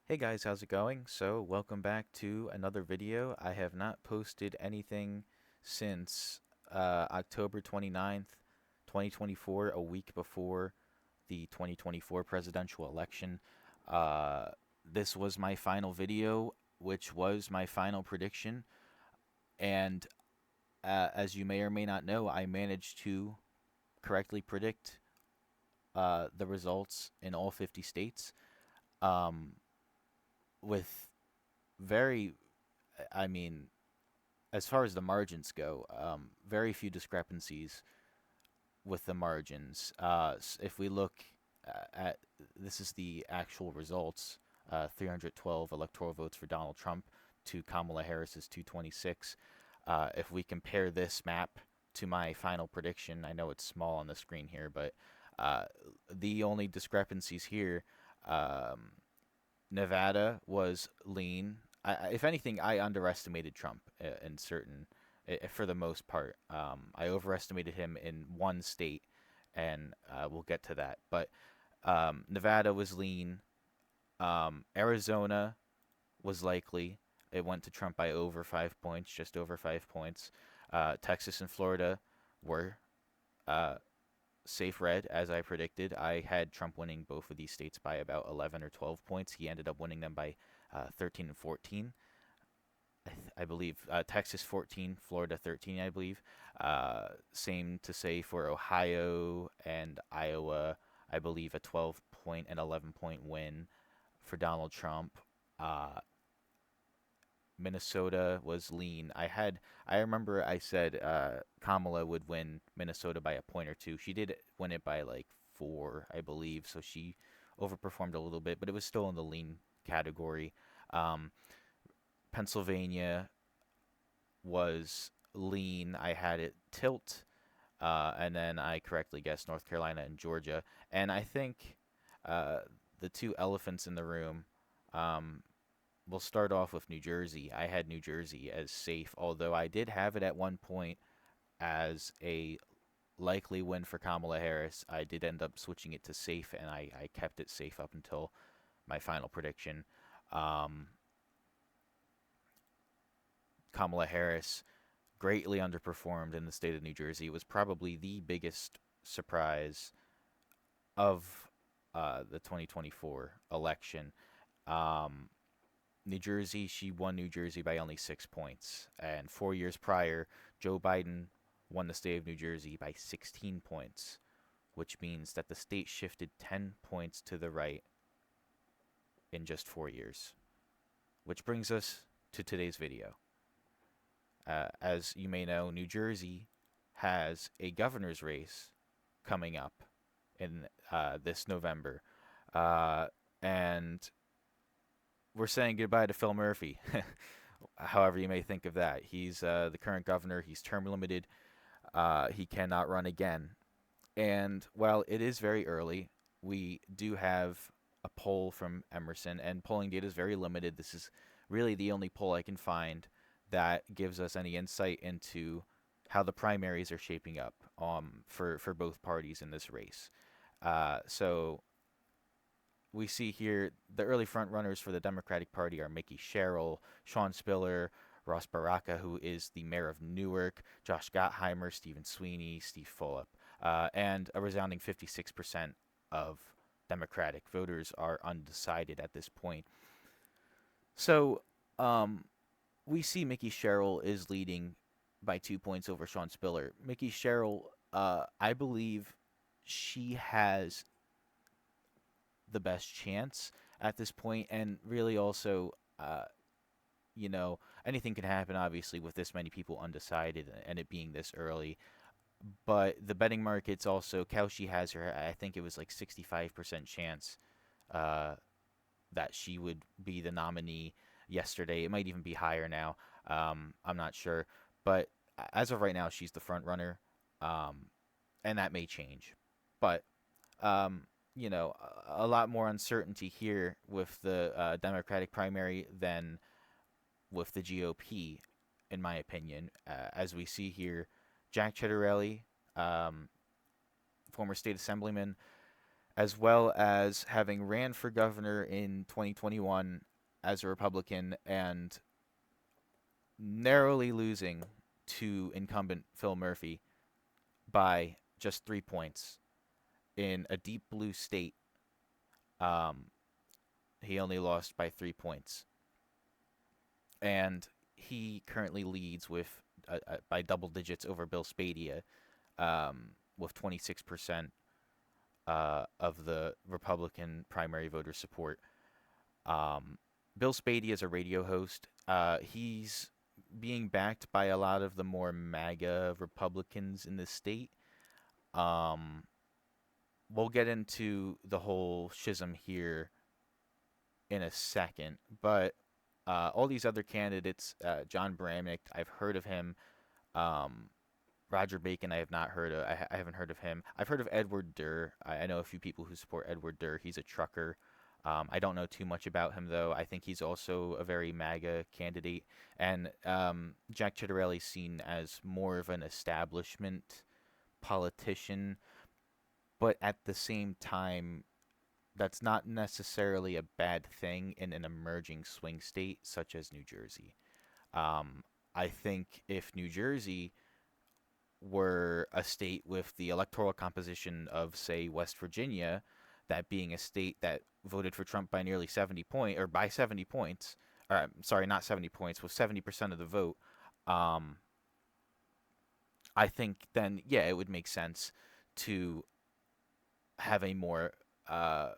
Hey guys, how's it going? So, welcome back to another video. I have not posted anything since October 29th, 2024, a week before the 2024 presidential election. Uh, this was my final video, which was my final prediction. And as you may or may not know, I managed to correctly predict the results in all 50 states um, with very, I mean, as far as the margins go, very few discrepancies with the margins. If we look at this is the actual results: 312 electoral votes for Donald Trump to Kamala Harris's 226. If we compare this map to my final prediction, I know it's small on the screen here, but uh, the only discrepancies here, um, Nevada was lean. If anything, I underestimated Trump in certain, for the most part. I overestimated him in one state, and we'll get to that. But Nevada was lean. Arizona was likely. It went to Trump by over 5 points, just over 5 points. Texas and Florida were uh, safe red, as I predicted. I had Trump winning both of these states by about 11 or 12 points. He ended up winning them by 13 and 14. I believe Texas 14, Florida 13, I believe. Same to say for Ohio and Iowa. I believe a 12 point and 11-point win for Donald Trump. Uh, Minnesota was lean. I remember I said Kamala would win Minnesota by a point or two. She did win it by like four, I believe, so she overperformed a little bit, but it was still in the lean category. Um, Pennsylvania was lean. I had it tilt, and then I correctly guessed North Carolina and Georgia. And I think uh, the two elephants in the room. Um, we'll start off with New Jersey. I had New Jersey as safe, although I did have it at one point as a likely win for Kamala Harris. I did end up switching it to safe, and I kept it safe up until my final prediction. Um, Kamala Harris greatly underperformed in the state of New Jersey. It was probably the biggest surprise of the 2024 election. Um, New Jersey, she won New Jersey by only 6 points. And 4 years prior, Joe Biden won the state of New Jersey by 16 points, which means that the state shifted 10 points to the right in just 4 years. Which brings us to today's video. As you may know, New Jersey has a governor's race coming up in this November. Uh, and we're saying goodbye to Phil Murphy. However, you may think of that. He's the current governor. He's term limited. He cannot run again. And while it is very early, we do have a poll from Emerson, and polling data is very limited. This is really the only poll I can find that gives us any insight into how the primaries are shaping up for both parties in this race. So we see here the early front runners for the Democratic Party are Mickey Sherrill, Sean Spiller, Ross Baraka, who is the mayor of Newark, Josh Gottheimer, Stephen Sweeney, Steve Fulop, and a resounding 56% of Democratic voters are undecided at this point. So um, we see Mickey Sherrill is leading by 2 points over Sean Spiller. Mickey Sherrill, I believe she has the best chance at this point, and really also, you know, anything can happen obviously with this many people undecided and it being this early. But the betting markets also, Kaushi has her, I think it was like 65% chance uh, that she would be the nominee yesterday. It might even be higher now. I'm not sure. But as of right now, she's the front runner. Um, and that may change. But um, a lot more uncertainty here with the Democratic primary than with the GOP, in my opinion. As we see here, Jack Ciattarelli, um, former state assemblyman, as well as having ran for governor in 2021 as a Republican and narrowly losing to incumbent Phil Murphy by just 3 points in a deep blue state. Um, he only lost by 3 points, and he currently leads with by double digits over Bill Spadea, with 26% of the Republican primary voter support. Um, Bill Spadea is a radio host. He's being backed by a lot of the more MAGA Republicans in the state. Um, we'll get into the whole schism here in a second, but all these other candidates, John Bramnick, I've heard of him. Um, Roger Bacon, I have not heard of. I haven't heard of him. I've heard of Edward Durr. I know a few people who support Edward Durr. He's a trucker. I don't know too much about him though. I think he's also a very MAGA candidate, and Jack Ciattarelli's seen as more of an establishment politician, but at the same time, that's not necessarily a bad thing in an emerging swing state such as New Jersey. Um, I think if New Jersey were a state with the electoral composition of, say, West Virginia, that being a state that voted for Trump by nearly 70 point or by 70 points, or sorry, not 70 points, with 70% of the vote, um, I think then yeah, it would make sense to have a more uh,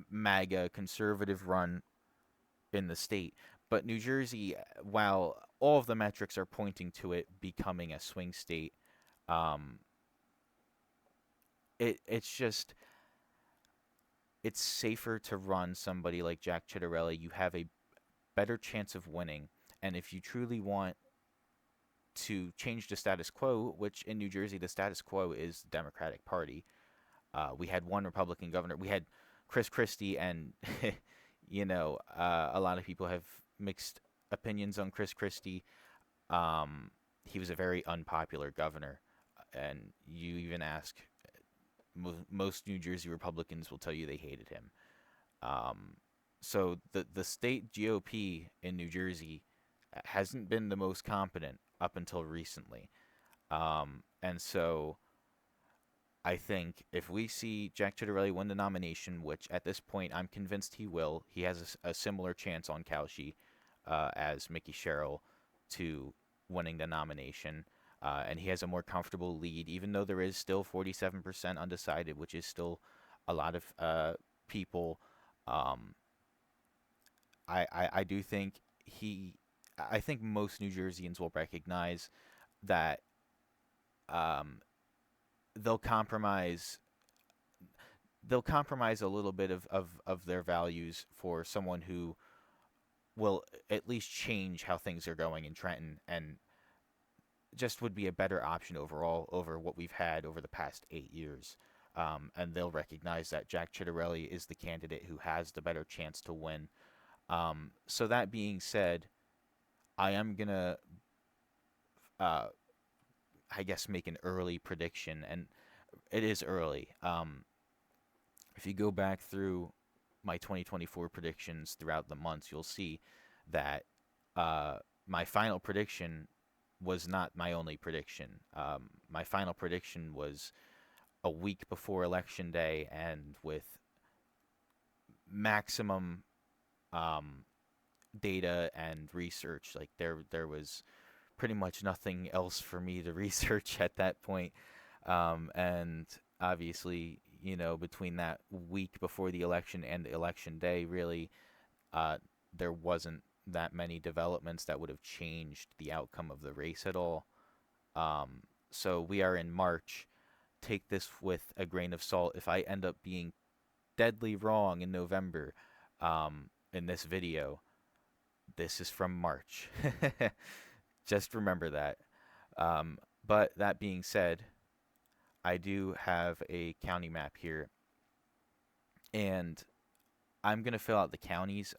MAGA conservative run in the state. But New Jersey, while all of the metrics are pointing to it becoming a swing state, um, it's just it's safer to run somebody like Jack Ciattarelli. You have a better chance of winning, and if you truly want to change the status quo, which in New Jersey the status quo is the Democratic Party. We had one Republican governor. We had Chris Christie, and a lot of people have mixed opinions on Chris Christie. He was a very unpopular governor, and you even ask most New Jersey Republicans will tell you they hated him. Um, so the state GOP in New Jersey hasn't been the most competent up until recently. And so I think if we see Jack Ciattarelli win the nomination, which at this point I'm convinced he will, he has a similar chance on Cauchy as Mickey Sherrill to winning the nomination. And he has a more comfortable lead, even though there is still 47% undecided, which is still a lot of people. Um, I do think I think most New Jerseyans will recognize that um, they'll compromise they'll compromise a little bit of their values for someone who will at least change how things are going in Trenton and just would be a better option overall over what we've had over the past 8 years. And they'll recognize that Jack Ciattarelli is the candidate who has the better chance to win. So that being said, I am gonna, uh, I guess, make an early prediction, and it is early. If you go back through my 2024 predictions throughout the months, you'll see that my final prediction was not my only prediction. My final prediction was a week before election day, and with maximum um, data and research. Like there was pretty much nothing else for me to research at that point. And obviously, between that week before the election and election day, really, uh, there wasn't that many developments that would have changed the outcome of the race at all. So we are in March. Take this with a grain of salt. If I end up being deadly wrong in November, in this video, this is from March. Just remember that. But that being said, I do have a county map here, and I'm going to fill out the counties.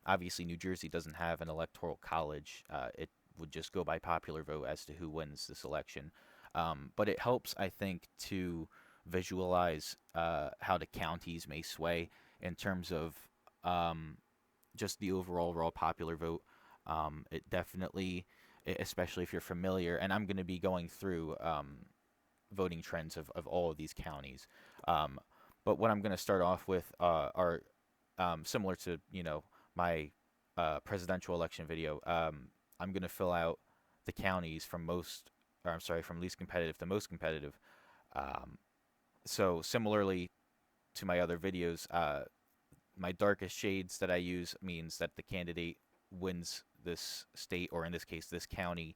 Obviously, New Jersey doesn't have an electoral college. It would just go by popular vote as to who wins this election. But it helps, I think, to visualize how the counties may sway in terms of um, just the overall raw popular vote. It definitely, especially if you're familiar, and I'm going to be going through voting trends of all of these counties. Um, but what I'm going to start off with are similar to my presidential election video. I'm going to fill out the counties from most, or I'm sorry, from least competitive to most competitive. Um, so similarly to my other videos, my darkest shades that I use means that the candidate wins this state, or in this case, this county,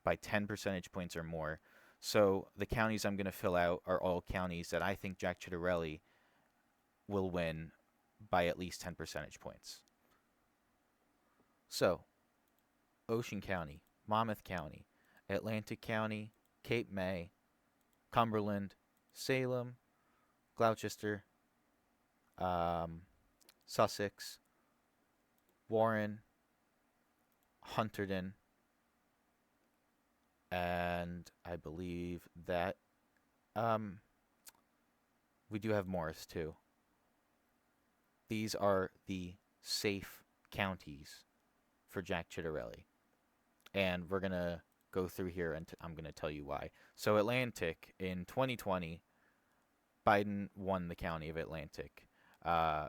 by 10 percentage points or more. So the counties I'm going to fill out are all counties that I think Jack Ciattarelli will win by at least 10 percentage points. So, Ocean County, Monmouth County, Atlantic County, Cape May, Cumberland, Salem, Gloucester, um, Sussex, Warren, Hunterdon, and I believe that um, we do have Morris too. These are the safe counties for Jack Ciattarelli, and we're gonna go through here, and I'm gonna tell you why. So Atlantic in 2020, Biden won the county of Atlantic uh,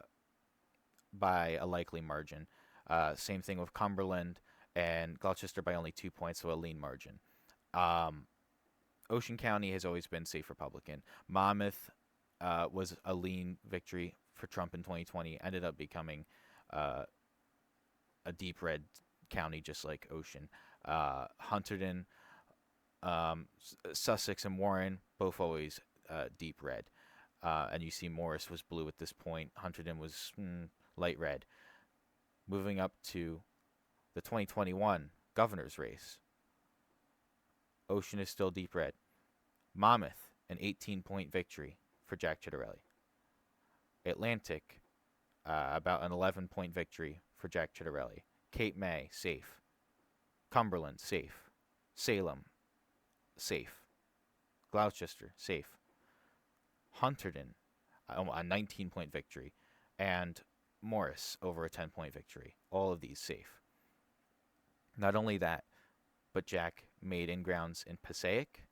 by a likely margin. Same thing with Cumberland and Gloucester by only 2 points, so a lean margin. Um, Ocean County has always been safe Republican. Monmouth was a lean victory for Trump in 2020. Ended up becoming uh, a deep red county, just like Ocean. Hunterdon, Sussex, and Warren both always deep red. And you see Morris was blue at this point. Hunterdon was light red. Moving up to the 2021 governor's race, Ocean is still deep red. Monmouth, an 18-point victory for Jack Ciattarelli. Atlantic, about an 11-point victory for Jack Ciattarelli. Cape May, safe. Cumberland, safe. Salem, safe. Gloucester, safe. Hunterdon, a 19-point victory. And Morris, over a 10-point victory. All of these safe. Not only that, but Jack made in-grounds in Passaic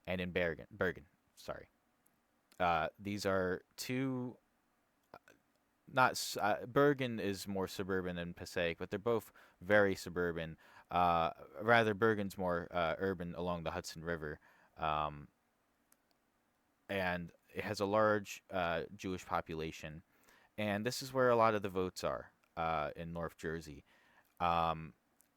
and in Bergen. Sorry. These are two. Not Bergen is more suburban than Passaic, but they're both very suburban. Rather, Bergen's more urban along the Hudson River, um, and it has a large Jewish population. And this is where a lot of the votes are in North Jersey. Um,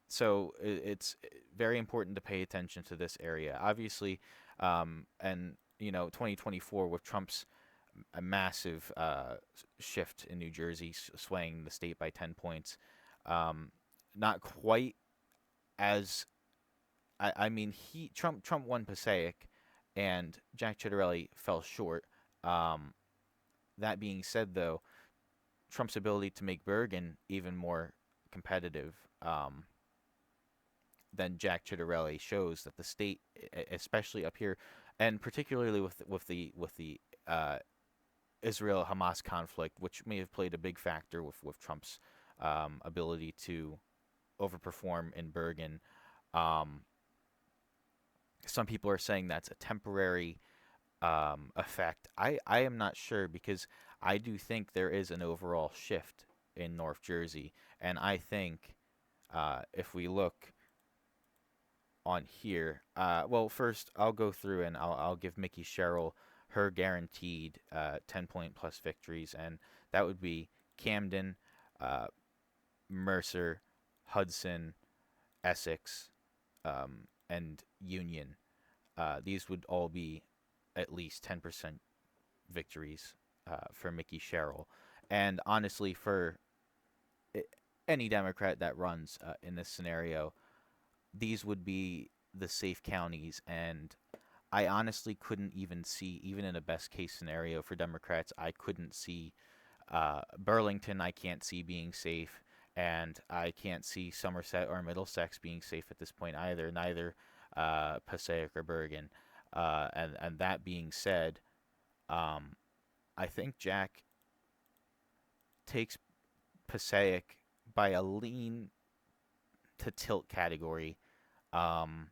so it's very important to pay attention to this area. Obviously, and 2024 with Trump's a massive shift in New Jersey, swaying the state by 10 points. Um, Not quite as I mean he Trump won Passaic, and Jack Ciattarelli fell short. Um, that being said, though, Trump's ability to make Bergen even more competitive than Jack Ciattarelli shows that the state, especially up here, and particularly with the Israel Hamas conflict, which may have played a big factor with Trump's ability to overperform in Bergen. Um, some people are saying that's a temporary effect. I am not sure, because I do think there is an overall shift in North Jersey. And I think if we look on here, well, first I'll go through and I'll give Mickey Sherrill her guaranteed 10-point plus victories, and that would be Camden, uh, Mercer, Hudson, Essex, and Union. These would all be at least 10% victories for Mickey Sherrill. And honestly, for any Democrat that runs in this scenario, these would be the safe counties. And I honestly couldn't even see, even in a best case scenario for Democrats, I couldn't see Burlington, I can't see being safe. And I can't see Somerset or Middlesex being safe at this point either, neither Passaic or Bergen. And that being said, Um, I think Jack takes Passaic by a lean to tilt category. Um,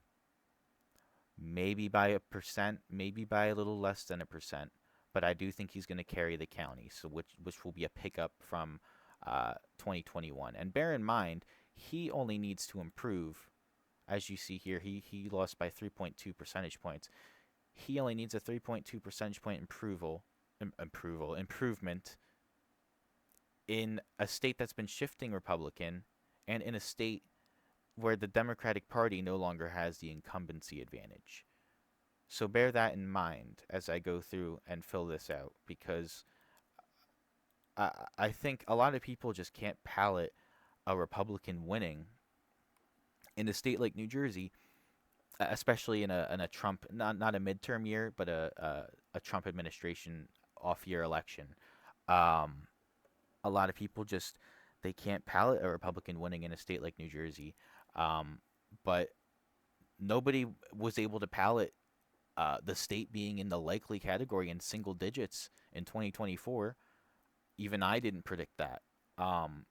maybe by a percent, maybe by a little less than a percent. But I do think he's going to carry the county, so which will be a pickup from 2021. And bear in mind, he only needs to improve. As you see here, he lost by 3.2 percentage points. He only needs a 3.2 percentage point improvement in a state that's been shifting Republican, and in a state where the Democratic Party no longer has the incumbency advantage. So bear that in mind as I go through and fill this out, because I think a lot of people just can't palate a Republican winning in a state like New Jersey, especially in a Trump, not a midterm year, but a Trump administration off year election. Um, a lot of people just they can't palate a Republican winning in a state like New Jersey. Um, but nobody was able to palate the state being in the likely category in single digits in 2024. Even I didn't predict that. Um,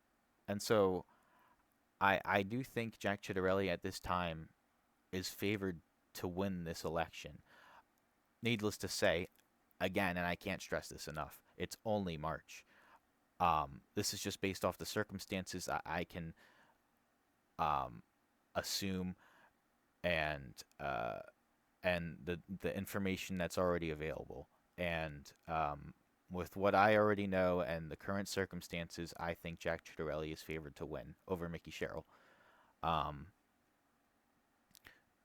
and so I do think Jack Ciattarelli at this time is favored to win this election. Needless to say, again, and I can't stress this enough, it's only March. This is just based off the circumstances I can um, assume, and the information that's already available. And with what I already know and the current circumstances, I think Jack Ciattarelli is favored to win over Mickey Sherrill. Um,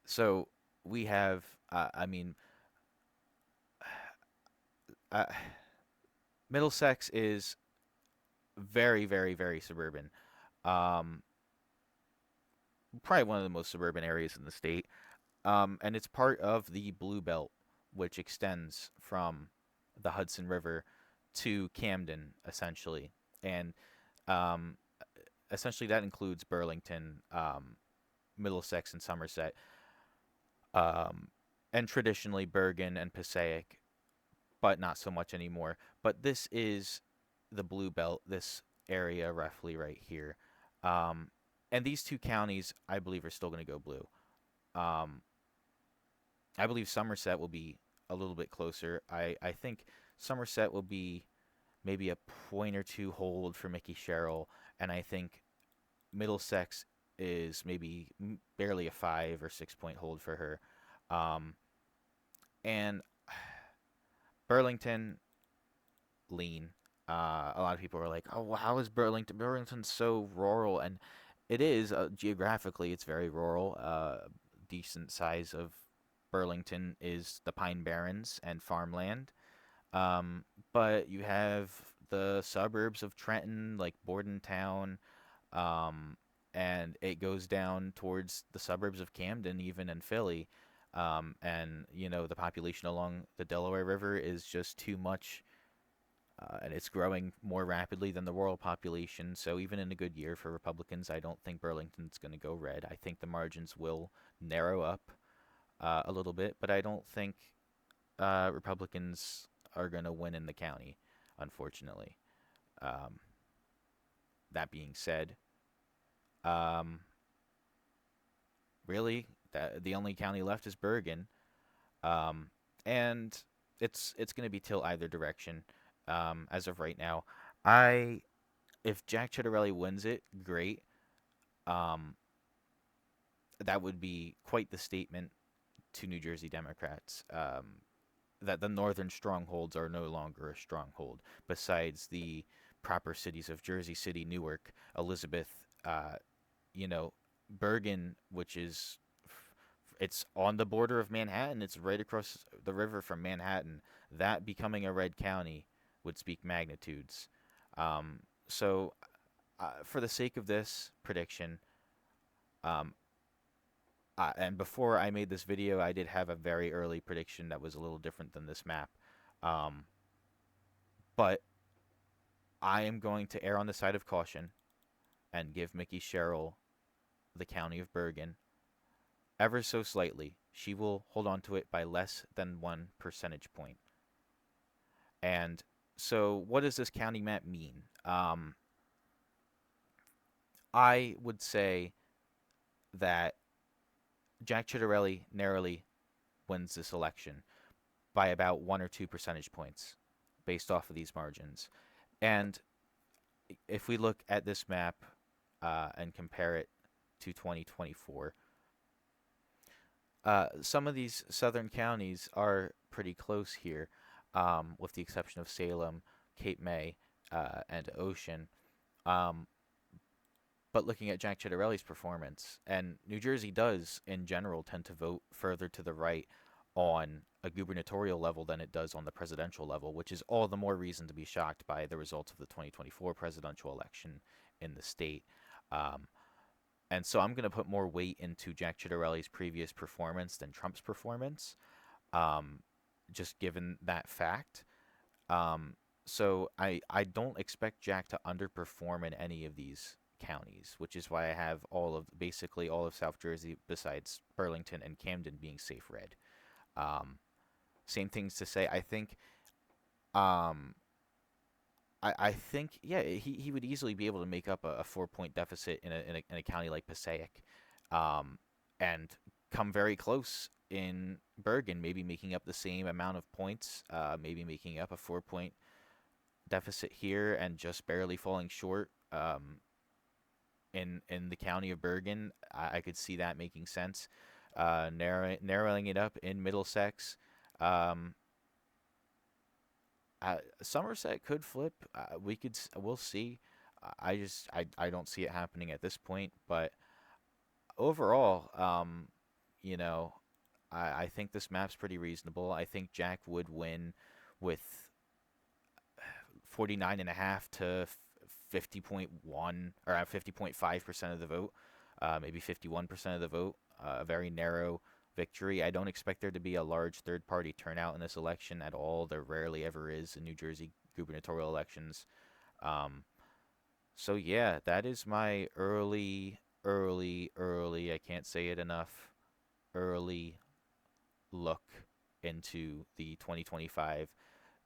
so we have, I mean, uh, Middlesex is very, very, very suburban. Um, Probably one of the most suburban areas in the state. And it's part of the Blue Belt, which extends from the Hudson River to Camden, essentially. And um, essentially, that includes Burlington, Middlesex, and Somerset, um, and traditionally Bergen and Passaic, but not so much anymore. But this is the Blue Belt, this area roughly right here. Um, and these two counties, I believe, are still going to go blue. Um, I believe Somerset will be a little bit closer. I think Somerset will be maybe a point or two hold for Mickey Sherrill, and I think Middlesex is maybe barely a 5 or 6 point hold for her. Um, and Burlington, lean. A lot of people are like, "Oh, well, how is Burlington? Burlington's so rural," and it is geographically. It's very rural. Decent size of Burlington is the Pine Barrens and farmland. But you have the suburbs of Trenton, like Bordentown, um, and it goes down towards the suburbs of Camden, even in Philly. And the population along the Delaware River is just too much, and it's growing more rapidly than the rural population. So even in a good year for Republicans, I don't think Burlington's going to go red. I think the margins will narrow up a little bit, but I don't think Republicans are going to win in the county, unfortunately. Um, that being said, um, really, the only county left is Bergen, um, and it's going to be till either direction. As of right now, I if Jack Ciattarelli wins it, great. Um, that would be quite the statement to New Jersey Democrats. That the northern strongholds are no longer a stronghold. Besides the proper cities of Jersey City, Newark, Elizabeth, uh, you know, Bergen, which is it's on the border of Manhattan. It's right across the river from Manhattan. That becoming a red county would speak magnitudes. Um, so, for the sake of this prediction, um, and before I made this video, I did have a very early prediction that was a little different than this map. Um, but I am going to err on the side of caution and give Mickey Sherrill the county of Bergen ever so slightly. She will hold on to it by less than 1 percentage point. And so, what does this county map mean? I would say that Jack Ciattarelli narrowly wins this election by about 1 or 2 percentage points based off of these margins. And if we look at this map and compare it to 2024, some of these southern counties are pretty close here, with the exception of Salem, Cape May, and Ocean. Um, but looking at Jack Ciattarelli's performance, and New Jersey does, in general, tend to vote further to the right on a gubernatorial level than it does on the presidential level, which is all the more reason to be shocked by the results of the 2024 presidential election in the state. Um, and so I'm going to put more weight into Jack Ciattarelli's previous performance than Trump's performance, um, just given that fact. Um, so I don't expect Jack to underperform in any of these counties, which is why I have basically all of South Jersey besides Burlington and Camden being safe red. Um, Same things to say. Um, I think yeah, he would easily be able to make up a 4 point deficit in a county like Passaic, um, and come very close in Bergen, maybe making up the same amount of points, maybe making up a 4 point deficit here and just barely falling short, in the county of Bergen. I could see that making sense. Narrowing it up in Middlesex. Um, Somerset could flip. We'll see. I don't see it happening at this point. But overall, you know, I think this map's pretty reasonable. I think Jack would win with 49.5 to 50.1 or 50.5% of the vote, maybe 51% of the vote. A very narrow victory. I don't expect there to be a large third party turnout in this election at all. There rarely ever is in New Jersey gubernatorial elections. Um, so yeah, that is my early, I can't say it enough, early look into the 2025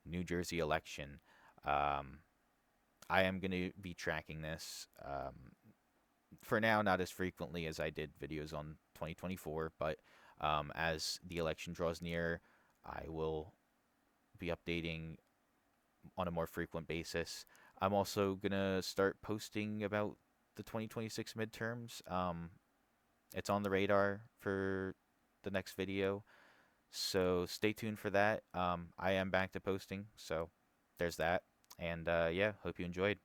New Jersey election. Um, I am going to be tracking this, for now, not as frequently as I did videos on 2024, but as the election draws near, I will be updating on a more frequent basis. I'm also going to start posting about the 2026 midterms. It's on the radar for the next video, so stay tuned for that. I am back to posting, so there's that. And yeah, hope you enjoyed.